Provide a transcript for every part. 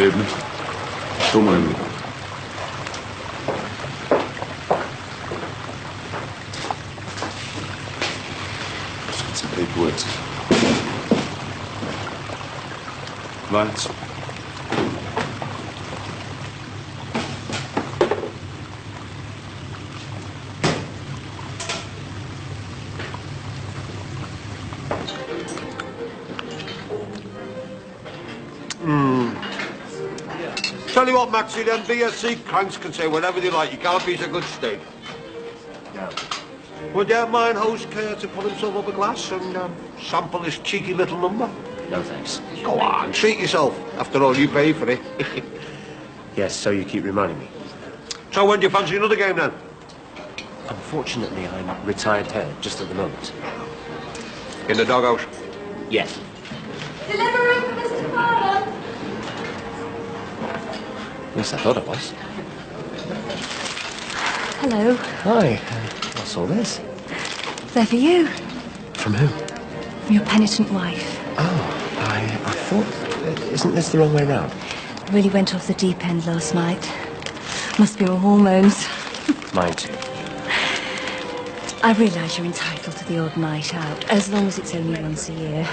pavement. Don't mind me. Just got some paperwork. Right. Tell you what, Maxie, them BSC cranks can say whatever they like. You can't beat a good steak. Yeah. Would you mind host care to pull himself up a glass and sample his cheeky little number? No, thanks. Go on, treat yourself. After all, you pay for it. Yes, so you keep reminding me. So when do you fancy another game, then? Unfortunately, I'm retired head just at the moment. In the doghouse? Yes. Delivery for Mr. Farmer. Yes, I thought it was. Hello. Hi. What's all this? They're for you. From who? From your penitent wife. Oh, I thought... Isn't this the wrong way round? Really went off the deep end last night. Must be your hormones. Mine too. I realise you're entitled to the odd night out, as long as it's only once a year.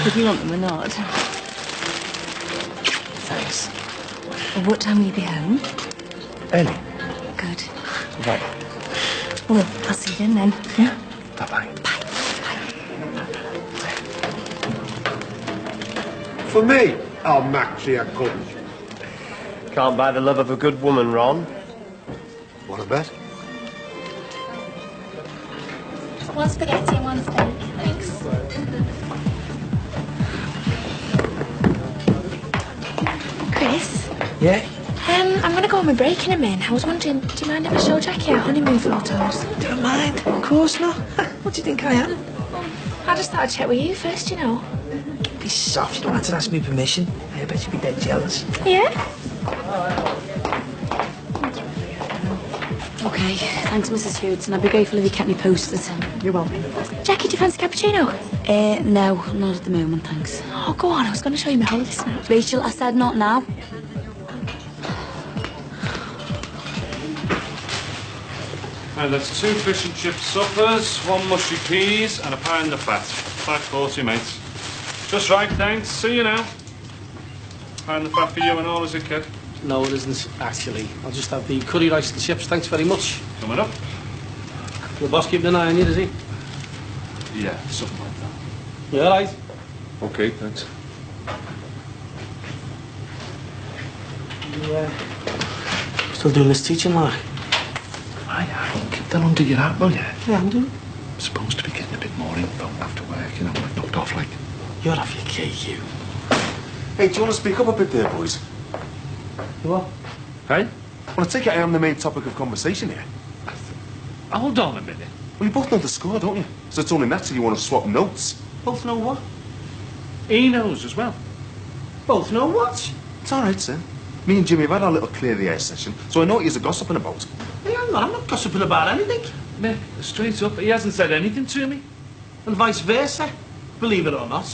If you want them or not. Thanks. Well, what time will you be home? Early. Good. Right. Well, I'll see you then. Yeah. Bye-bye. Bye. For me? Oh, Maxie, I couldn't. Can't buy the love of a good woman, Ron. Want a bet? One spaghetti and one steak. Thanks. Chris? Yeah? I'm going to go on my break in a minute. I was wondering, do you mind if I show Jackie our honeymoon photos? Don't mind. Of course not. What do you think I am? I just thought I'd check with you first, you know. Be soft. You don't have to ask me permission. I bet you'd be dead jealous. Yeah? Okay, thanks, Mrs. Hewitson. I'd be grateful if you kept me posted. You're welcome. Jackie, do you fancy cappuccino? No, not at the moment, thanks. Oh, go on. I was going to show you my holiday snap. Rachel, I said not now. And that's 2 fish and chip suppers, 1 mushy peas, and a pound of fat. $5.40, mates. Just right, thanks. See you now. Pound of fat for you and all, is it, kid? No, it isn't, actually. I'll just have the curry rice and chips. Thanks very much. Coming up? The boss keeping an eye on you, does he? Yeah, something like that. You all right? Okay, thanks. You, still doing this teaching, Mark? Aye, keep that under your hat, will you? Yeah, I'm doing. I'm supposed to be getting a bit more info after work, you know, like knocked off, like. You're off your cake, you. Hey, do you want to speak up a bit there, boys? You what? Hey? Well, I take it I am the main topic of conversation here. Hold on a minute. Well, you both know the score, don't you? So it's only natural you want to swap notes. Both know what? He knows as well. Both know what? It's all right, sir. Me and Jimmy have had our little clear the air session, so I know what you're gossiping about. Hey, hang on, I'm not gossiping about anything. Nick, straight up, he hasn't said anything to me. And vice versa, believe it or not.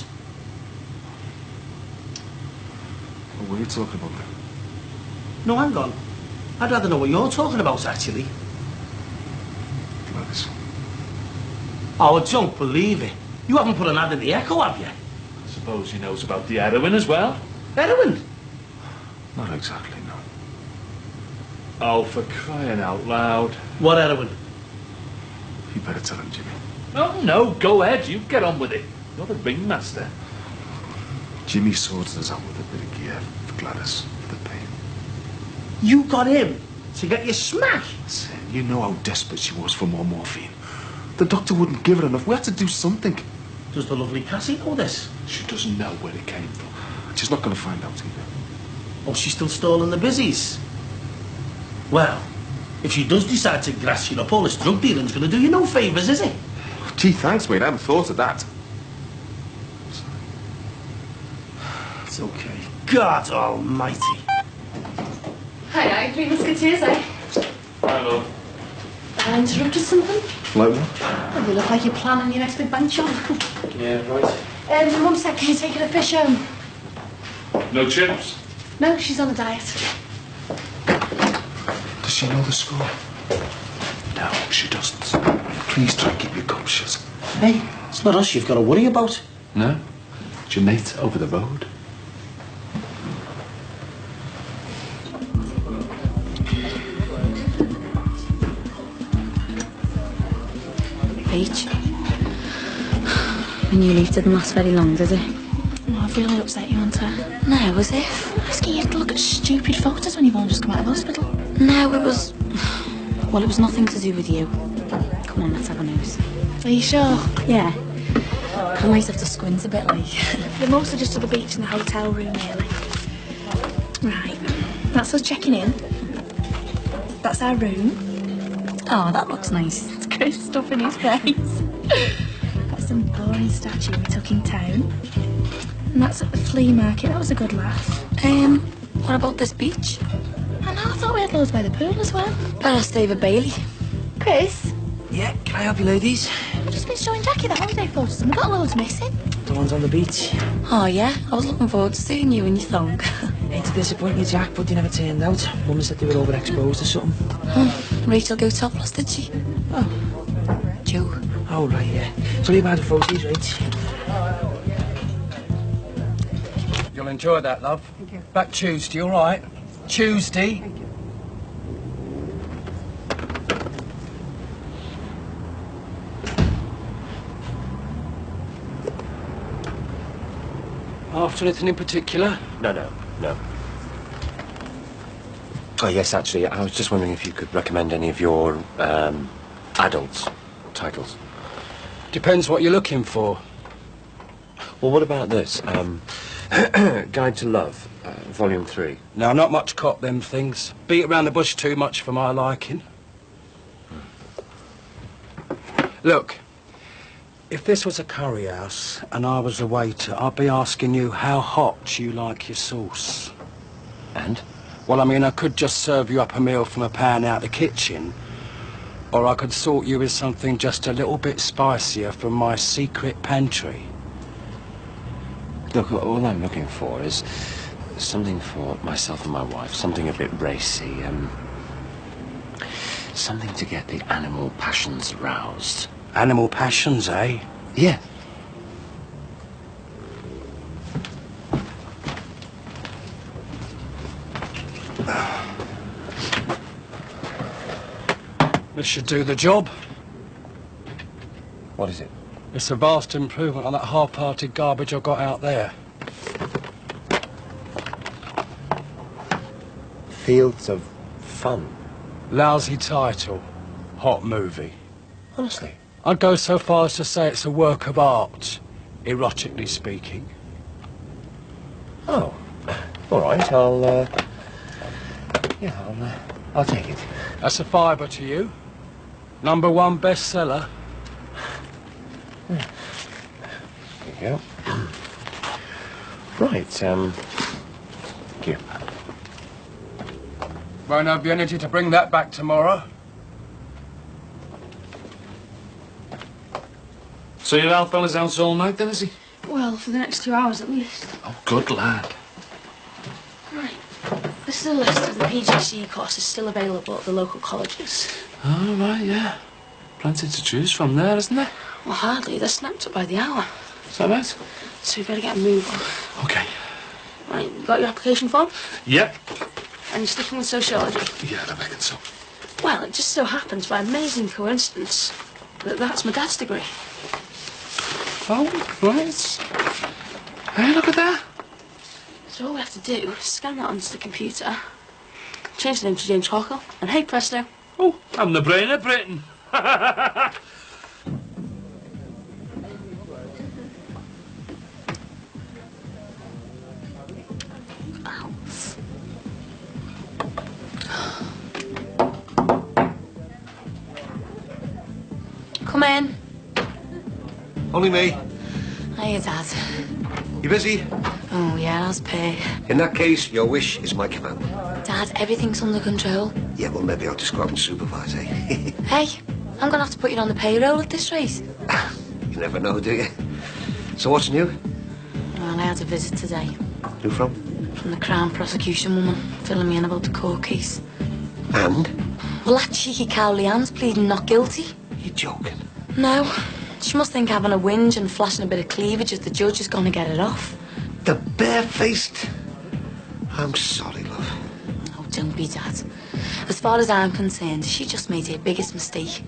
What are you talking about then? No, hang on. I'd rather know what you're talking about, actually. Gladys. Oh, I don't believe it. You haven't put an ad in the Echo, have you? I suppose he knows about the heroin as well. Heroin? Not exactly, no. Oh, for crying out loud. What heroin? You better tell him, Jimmy. No, go ahead. You get on with it. You're the ringmaster. Jimmy sorted us out with a bit of gear for Gladys for the pain. You got him to get your smack? Listen, you know how desperate she was for more morphine. The doctor wouldn't give her enough. We had to do something. Does the lovely Cassie know this? She doesn't know where it came from. She's not going to find out either. Oh, she's still stalling the busies? Well, if she does decide to grass you up, all this drug dealing's going to do you no favours, is it? Gee, thanks, mate. I haven't thought of that. It's okay. God almighty. Hi, Three Musketeers, eh? Hi, love. I interrupted something? Like what? Well, you look like you're planning your next big bank job. Yeah, right. 1 sec, can you take her to fish home? No chips? No, she's on a diet. Does she know the score? No, she doesn't. Please try and keep your gum shut. Hey, it's not us you've got to worry about. No? It's your mate over the road. Peach. When you leave didn't last very long, did it? Oh, I've really upset you, Hunter. No, as if. Asking you to look at stupid photos when you've only just come out of hospital. No, it was... Well, it was nothing to do with you. Come on, let's have a nose. Are you sure? Yeah. I might have to squint a bit, like. They're mostly just to the beach in the hotel room, really. Right. That's us checking in. That's our room. Oh, that looks nice. It's great stuff in his face. That's some boring statue we took in town. And that's at the flea market. That was a good laugh. What about this beach? I know, I thought we had loads by the pool as well. That's David Bailey. Chris, Yeah, can I help you, ladies? we've just been showing Jackie the holiday photos and we've got loads missing. The ones on the beach. Oh, yeah? I was looking forward to seeing you in your thong. Hate to disappoint you, Jack, but they never turned out. Mum said they were overexposed or something. Rachel go topless, did she? Oh. Joe. Oh, right, yeah. Sorry about the photos, right? You'll enjoy that, love. Thank you. Back Tuesday, all right? Tuesday. Thank you. After anything in particular? No. Oh, yes, actually, I was just wondering if you could recommend any of your, adult titles. Depends what you're looking for. Well, what about this? Guide to Love, Volume 3. Now, not much cop, them things. Beat around the bush too much for my liking. Look, if this was a curry house and I was a waiter, I'd be asking you how hot you like your sauce. And? Well, I mean, I could just serve you up a meal from a pan out the kitchen, or I could sort you with something just a little bit spicier from my secret pantry. Look, all I'm looking for is something for myself and my wife, something a bit racy, something to get the animal passions roused. Animal passions, eh? Yeah. This should do the job. What is it? It's a vast improvement on that half-hearted garbage I got out there. Fields of Fun. Lousy title. Hot movie. Honestly? I'd go so far as to say it's a work of art, erotically speaking. Oh. All right, I'll take it. That's a fiver to you. #1 bestseller. There you go. Right, thank you. Won't have the energy to bring that back tomorrow. So your old fella's out all night then, is he? Well, for the next 2 hours at least. Oh, good lad. Right. This is a list of the PGCE courses still available at the local colleges. Oh, right, yeah. Plenty to choose from there, isn't there? Well, hardly. They're snapped up by the hour. Is that right? So we better get a move on. Okay. Right, you got your application form? Yep. And you're sticking with sociology? Yeah, I reckon so. Well, it just so happens, by amazing coincidence, that that's my dad's degree. Oh, right. Hey, look at that. So all we have to do is scan that onto the computer, change the name to James Hawkle, and hey presto. Oh, I'm the brain of Britain. Come in. Only me. Hiya, Dad. You busy? Oh, yeah, that's pay. In that case, your wish is my command. Dad, everything's under control. Yeah, well, maybe I'll just go out and supervise, eh? Hey, I'm gonna have to put you on the payroll at this rate. You never know, do you? So what's new? Well, I had a visit today. Who from? From the Crown prosecution woman, filling me in about the court case. And? Well, that cheeky cow Leanne's pleading not guilty. You're joking. No. She must think having a whinge and flashing a bit of cleavage at the judge is going to get it off. The barefaced? I'm sorry, love. Oh, don't be, Dad. As far as I'm concerned, she just made her biggest mistake.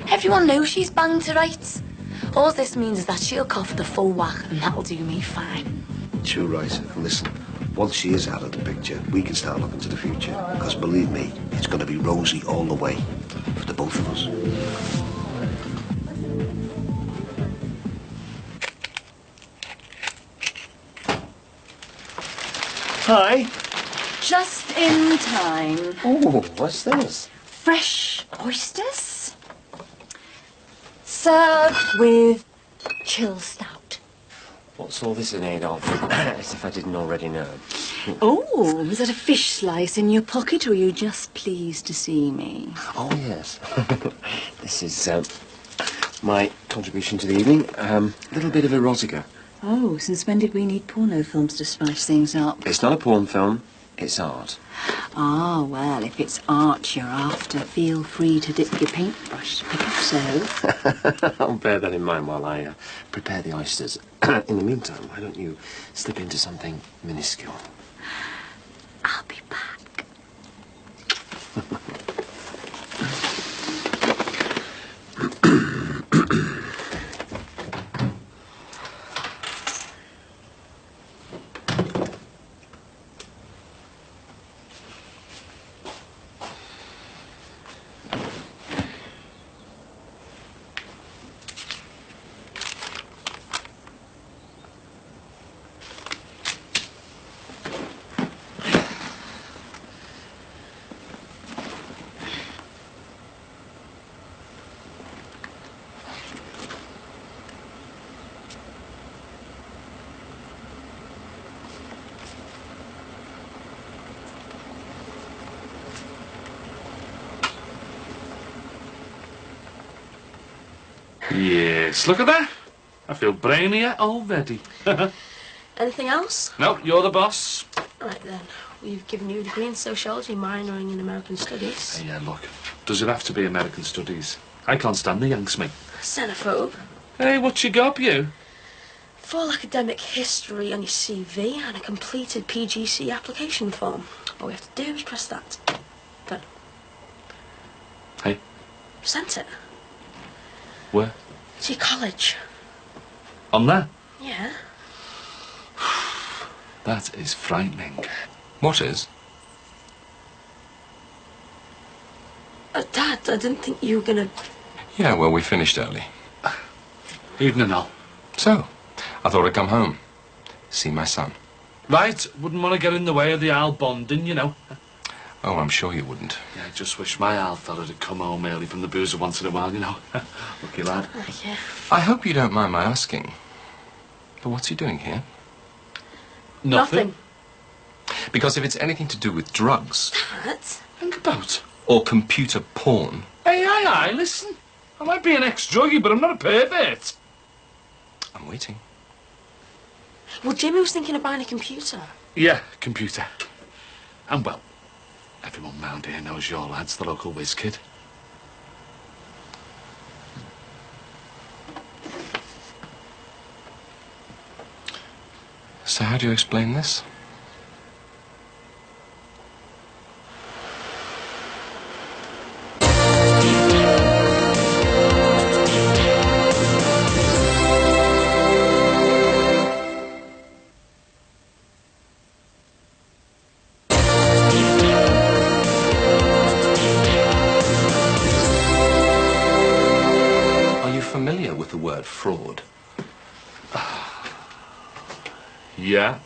Everyone knows she's banged to rights. All this means is that she'll cough the full whack, and that'll do me fine. True, right. And listen, once she is out of the picture, we can start looking to the future. Because believe me, it's going to be rosy all the way for the both of us. Hi. Just in time. Oh, what's this? Fresh oysters. Served with chill stout. What's all this in aid of? As if I didn't already know. Oh, was that a fish slice in your pocket, or are you just pleased to see me? Oh, yes. This is my contribution to the evening. A little bit of erotica. Oh, since when did we need porno films to spice things up? It's not a porn film, it's art. Ah, well, if it's art you're after, feel free to dip your paintbrush Picasso. I'll bear that in mind while I prepare the oysters. In the meantime, why don't you slip into something minuscule? I'll be back. Yes, look at that. I feel brainier already. Anything else? No, you're the boss. Right then. We've given you a degree in sociology, minoring in American studies. Hey, yeah, look. Does it have to be American studies? I can't stand the Yanks, mate. Xenophobe. Hey, what you got, you? Full academic history on your CV and a completed PGC application form. All we have to do is press that. Done. Hey? Sent it. Where? To your college. On there? Yeah. That is frightening. What is? Dad, I didn't think you were gonna... Yeah, well, we finished early. Evening, Al. So, I thought I'd come home. See my son. Right, wouldn't want to get in the way of the Al bonding, you know. Oh, I'm sure you wouldn't. Yeah, I just wish my Al fella had come home early from the boozer once in a while, you know. Lucky lad. Yeah. I hope you don't mind my asking. But what's he doing here? Nothing. Because if it's anything to do with drugs... Dad? Think about. Or computer porn... Hey, aye, listen. I might be an ex-druggie, but I'm not a pervert. I'm waiting. Well, Jimmy was thinking of buying a computer. Yeah, computer. And, well, everyone round here knows your lad's the local whiz kid. So how do you explain this? Are you familiar with the word fraud? Yeah.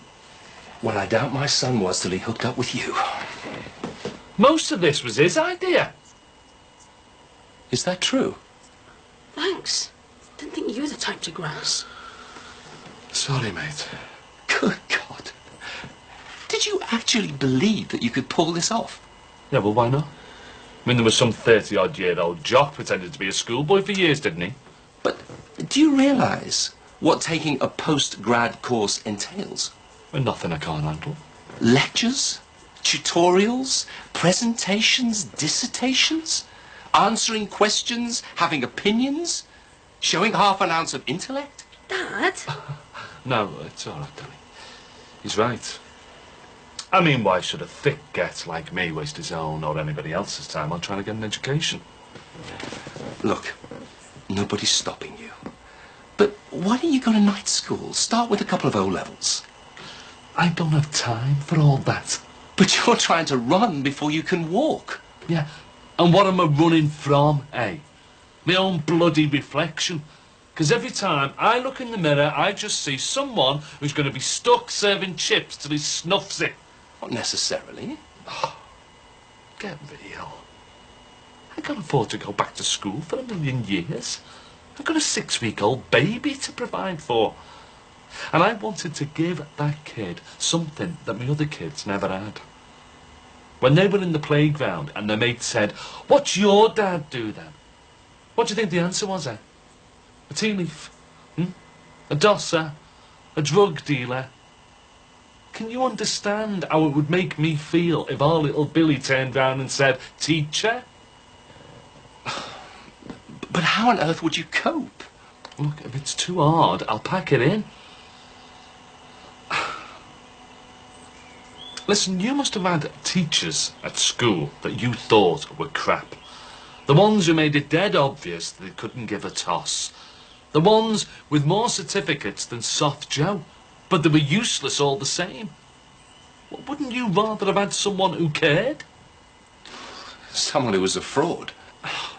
Well, I doubt my son was till he hooked up with you. Most of this was his idea. Is that true? Thanks. Didn't think you were the type to grass. Sorry, mate. Good God. Did you actually believe that you could pull this off? Yeah, well, why not? I mean, there was some 30-odd-year-old jock pretended to be a schoolboy for years, didn't he? But do you realise what taking a post-grad course entails? Well, nothing I can't handle. Lectures, tutorials, presentations, dissertations, answering questions, having opinions, showing half an ounce of intellect? Dad? No, it's all right, Danny. He's right. I mean, why should a thick get like me waste his own or anybody else's time on trying to get an education? Look, nobody's stopping you. But why don't you go to night school? Start with a couple of O-levels. I don't have time for all that. But you're trying to run before you can walk. Yeah, and what am I running from, eh? My own bloody reflection. Because every time I look in the mirror, I just see someone who's going to be stuck serving chips till he snuffs it. Not necessarily. Get real. I can't afford to go back to school for 1,000,000 years. I've got a 6-week-old baby to provide for. And I wanted to give that kid something that my other kids never had. When they were in the playground and their mate said, "What's your dad do then?" What do you think the answer was, eh? A tea leaf? A dosser? A drug dealer? Can you understand how it would make me feel if our little Billy turned round and said, "Teacher"? But how on earth would you cope? Look, if it's too hard, I'll pack it in. Listen, you must have had teachers at school that you thought were crap. The ones who made it dead obvious that they couldn't give a toss. The ones with more certificates than Soft Joe, but they were useless all the same. Well, wouldn't you rather have had someone who cared? Someone who was a fraud.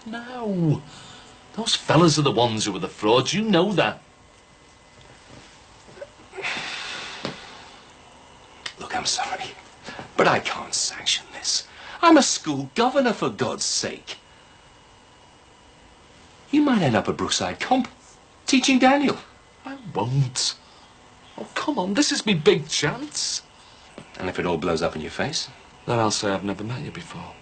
No. Those fellas are the ones who were the frauds. You know that. Look, I'm sorry, but I can't sanction this. I'm a school governor, for God's sake. You might end up at Brookside Comp, teaching Daniel. I won't. Oh, come on, this is my big chance. And if it all blows up in your face? Then I'll say I've never met you before.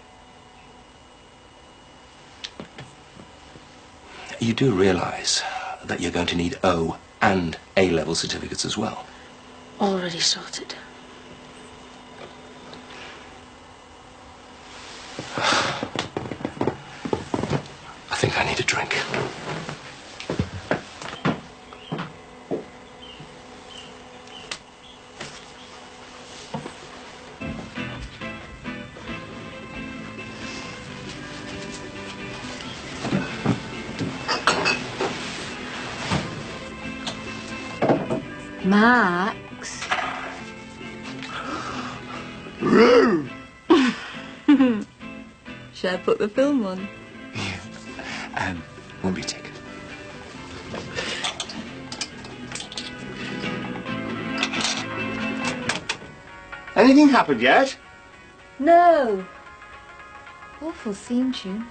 You do realise that you're going to need O and A-level certificates as well. Already sorted. I think I need a drink. Max. Should I put the film on? Won't be taken. Anything happened yet? No. Awful theme tune.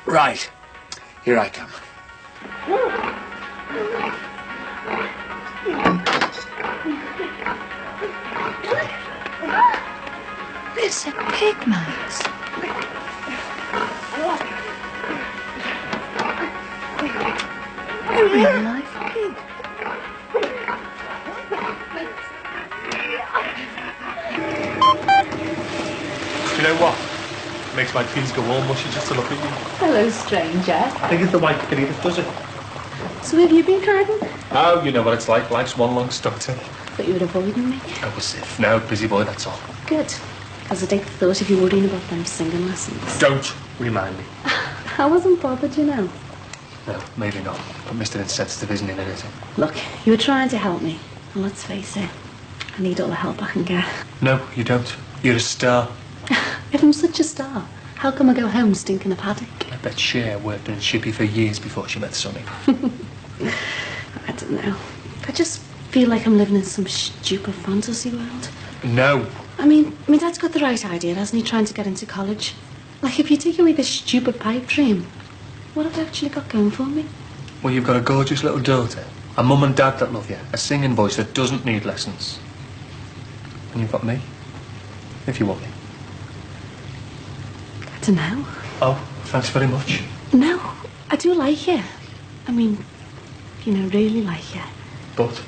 Right. Here I come. It's a pig, Max. A real-life pig. You know what? Makes my peas go all mushy just to look at you. Hello, stranger. I think it's the white kitty that does it. So have you been hiding? Oh, you know what it's like. Life's one long stutter. Thought you were avoiding me. I was if now busy boy, that's all. Good. Because I take the thought of you worrying about them singing lessons. Don't remind me. I wasn't bothered, you know. No, maybe not. But Mr. Insensitive isn't in it, is he? Look, you were trying to help me. And let's face it, I need all the help I can get. No, you don't. You're a star. If I'm such a star, how come I go home stinking of haddock? I bet Cher worked in Shippy for years before she met Sonny. I don't know. I just feel like I'm living in some stupid fantasy world. No. I mean, my dad's got the right idea, hasn't he, trying to get into college? Like, if you take away this stupid pipe dream, what have I actually got going for me? Well, you've got a gorgeous little daughter, a mum and dad that love you, a singing voice that doesn't need lessons. And you've got me, if you want me. I don't know. Oh, thanks very much. No, I do like you. I mean, you know, really like you. But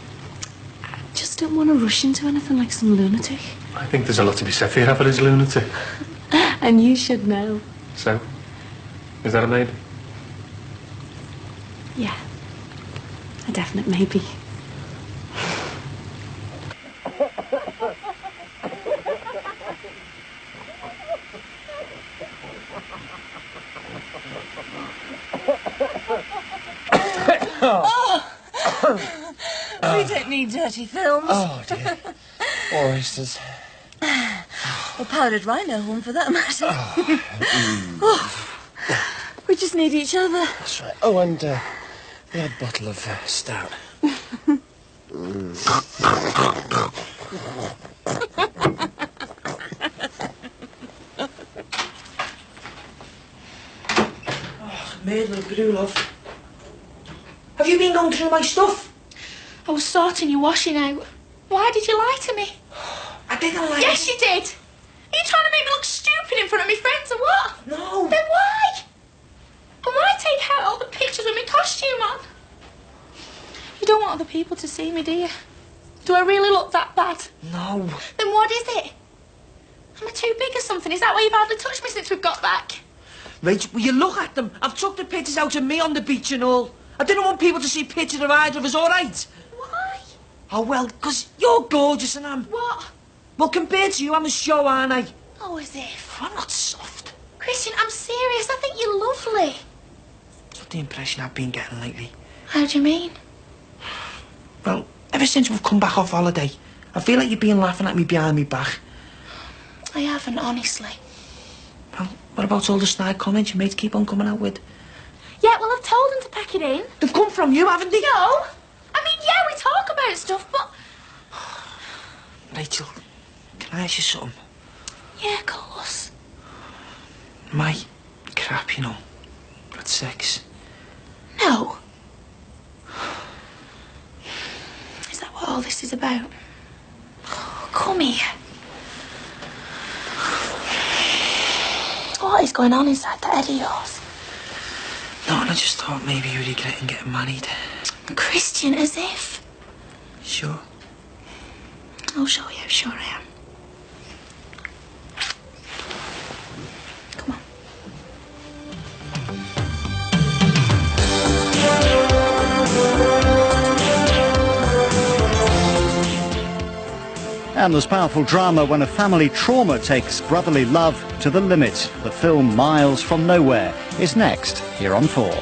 Just don't want to rush into anything like some lunatic. I think there's a lot to be said for your average lunatic. And you should know. So, is that a maybe? Yeah. A definite maybe. We don't need dirty films. Oh, dear. Or oysters. Or powdered rhino one for that matter. We just need each other. That's right. Oh, and the odd bottle of stout. Murder of Gru, love. Have you been going through my stuff? I was sorting your washing out. Why did you lie to me? I didn't lie. Yes, you did. Are you trying to make me look stupid in front of my friends or what? No. Then why? And why take out all the pictures with my costume on? You don't want other people to see me, do you? Do I really look that bad? No. Then what is it? Am I too big or something? Is that why you've hardly touched me since we've got back? Rachel, will you look at them? I've took the pictures out of me on the beach and all. I didn't want people to see pictures of either of us, all right? Why? Oh, well, because you're gorgeous and I'm... What? Well, compared to you, I'm a show, aren't I? Oh, as if. I'm not soft. Christian, I'm serious. I think you're lovely. That's not the impression I've been getting lately. How do you mean? Well, ever since we've come back off holiday, I feel like you've been laughing at me behind me back. I haven't, honestly. Well, what about all the snide comments your mates keep on coming out with? Yeah, well, I've told them to pack it in. They've come from you, haven't they? No. I mean, yeah, we talk about stuff, but... Rachel, can I ask you something? Yeah, of course. My crap, you know, at sex. No. Is that what all this is about? Oh, come here. What is going on inside that head of yours? No, and I just thought maybe you're regretting getting married. Christian, as if. Sure. I'll show you how sure I am. Come on. And there's powerful drama when a family trauma takes brotherly love to the limit. The film Miles from Nowhere is next here on 4.